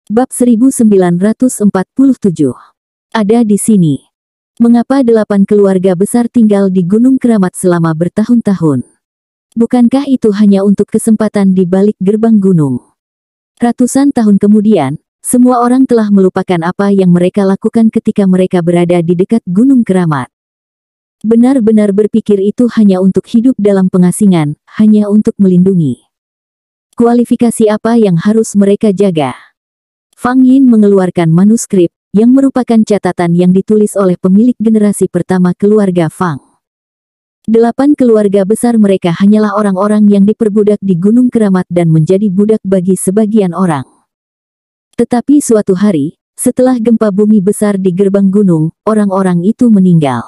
Bab 1947. Ada di sini. Mengapa 8 keluarga besar tinggal di Gunung Keramat selama bertahun-tahun? Bukankah itu hanya untuk kesempatan di balik gerbang gunung? Ratusan tahun kemudian, semua orang telah melupakan apa yang mereka lakukan ketika mereka berada di dekat Gunung Keramat. Benar-benar berpikir itu hanya untuk hidup dalam pengasingan, hanya untuk melindungi. Kualifikasi apa yang harus mereka jaga? Fang Yin mengeluarkan manuskrip, yang merupakan catatan yang ditulis oleh pemilik generasi pertama keluarga Fang. 8 keluarga besar mereka hanyalah orang-orang yang diperbudak di Gunung Keramat dan menjadi budak bagi sebagian orang. Tetapi suatu hari, setelah gempa bumi besar di gerbang gunung, orang-orang itu meninggal.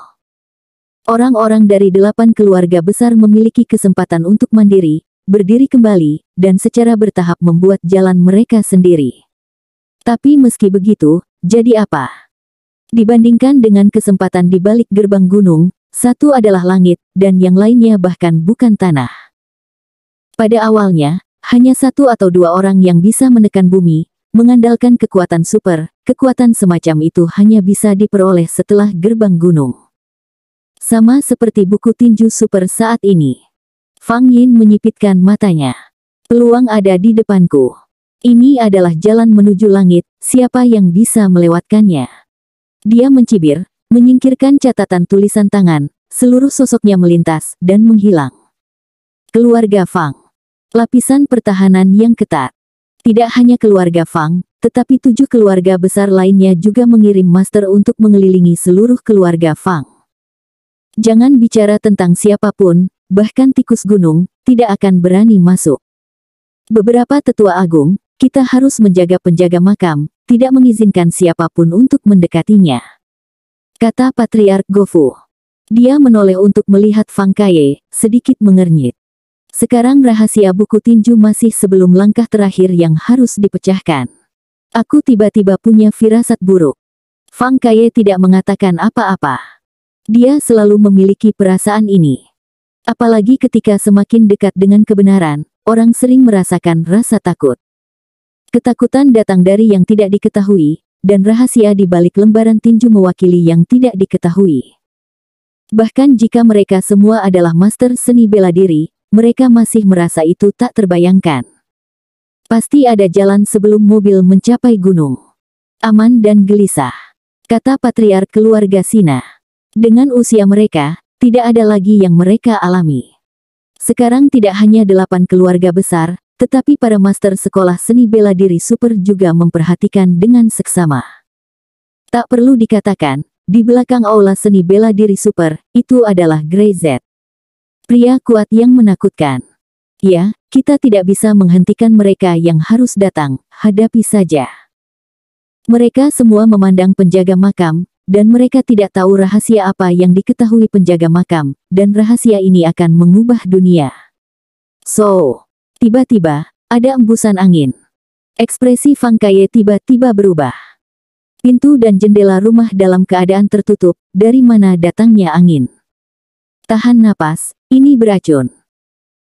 Orang-orang dari 8 keluarga besar memiliki kesempatan untuk mandiri, berdiri kembali, dan secara bertahap membuat jalan mereka sendiri. Tapi meski begitu, jadi apa? Dibandingkan dengan kesempatan di balik gerbang gunung, satu adalah langit, dan yang lainnya bahkan bukan tanah. Pada awalnya, hanya 1 atau 2 orang yang bisa menekan bumi, mengandalkan kekuatan super. Kekuatan semacam itu hanya bisa diperoleh setelah gerbang gunung. Sama seperti buku tinju super saat ini. Fang Yin menyipitkan matanya. Peluang ada di depanku. Ini adalah jalan menuju langit, siapa yang bisa melewatkannya? Dia mencibir, menyingkirkan catatan tulisan tangan, seluruh sosoknya melintas, dan menghilang. Keluarga Fang. Lapisan pertahanan yang ketat. Tidak hanya keluarga Fang, tetapi 7 keluarga besar lainnya juga mengirim master untuk mengelilingi seluruh keluarga Fang. Jangan bicara tentang siapapun, bahkan tikus gunung, tidak akan berani masuk. Beberapa tetua agung, kita harus menjaga penjaga makam, tidak mengizinkan siapapun untuk mendekatinya. Kata Patriark Gofu. Dia menoleh untuk melihat Fang Kaye, sedikit mengernyit. Sekarang rahasia buku tinju masih sebelum langkah terakhir yang harus dipecahkan. Aku tiba-tiba punya firasat buruk. Fang Kaye tidak mengatakan apa-apa. Dia selalu memiliki perasaan ini. Apalagi ketika semakin dekat dengan kebenaran, orang sering merasakan rasa takut. Ketakutan datang dari yang tidak diketahui, dan rahasia di balik lembaran tinju mewakili yang tidak diketahui. Bahkan jika mereka semua adalah master seni bela diri, mereka masih merasa itu tak terbayangkan. Pasti ada jalan sebelum mobil mencapai gunung. Aman dan gelisah. Kata Patriark keluarga Sina. Dengan usia mereka, tidak ada lagi yang mereka alami. Sekarang tidak hanya 8 keluarga besar, tetapi para master sekolah seni bela diri super juga memperhatikan dengan seksama. Tak perlu dikatakan, di belakang aula seni bela diri super, itu adalah Grey Z. Pria kuat yang menakutkan. Ya, kita tidak bisa menghentikan mereka yang harus datang, hadapi saja. Mereka semua memandang penjaga makam, dan mereka tidak tahu rahasia apa yang diketahui penjaga makam, dan rahasia ini akan mengubah dunia. So, tiba-tiba, ada embusan angin. Ekspresi Fang Kaye tiba-tiba berubah. Pintu dan jendela rumah dalam keadaan tertutup, dari mana datangnya angin? Tahan napas, ini beracun.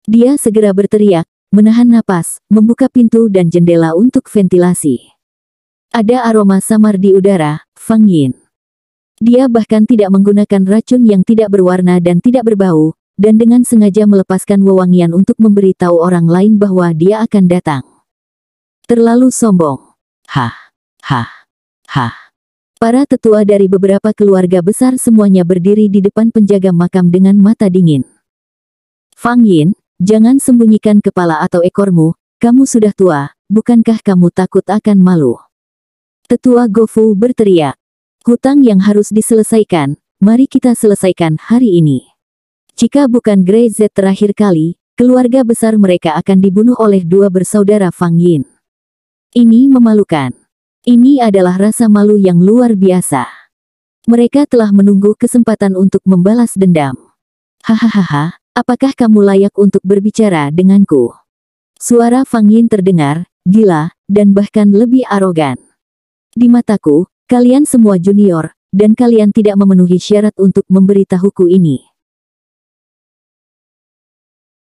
Dia segera berteriak, menahan napas, membuka pintu dan jendela untuk ventilasi. Ada aroma samar di udara, Fang Yin. Dia bahkan tidak menggunakan racun yang tidak berwarna dan tidak berbau, dan dengan sengaja melepaskan wewangian untuk memberitahu orang lain bahwa dia akan datang. Terlalu sombong. Hah, hah, hah. Para tetua dari beberapa keluarga besar semuanya berdiri di depan penjaga makam dengan mata dingin. Fang Yin, jangan sembunyikan kepala atau ekormu, kamu sudah tua, bukankah kamu takut akan malu? Tetua Gofu berteriak. Hutang yang harus diselesaikan, mari kita selesaikan hari ini. Jika bukan Grey Z terakhir kali, keluarga besar mereka akan dibunuh oleh 2 bersaudara Fang Yin. Ini memalukan. Ini adalah rasa malu yang luar biasa. Mereka telah menunggu kesempatan untuk membalas dendam. Hahaha, apakah kamu layak untuk berbicara denganku? Suara Fang Yin terdengar, gila, dan bahkan lebih arogan. Di mataku, kalian semua junior, dan kalian tidak memenuhi syarat untuk memberitahuku ini.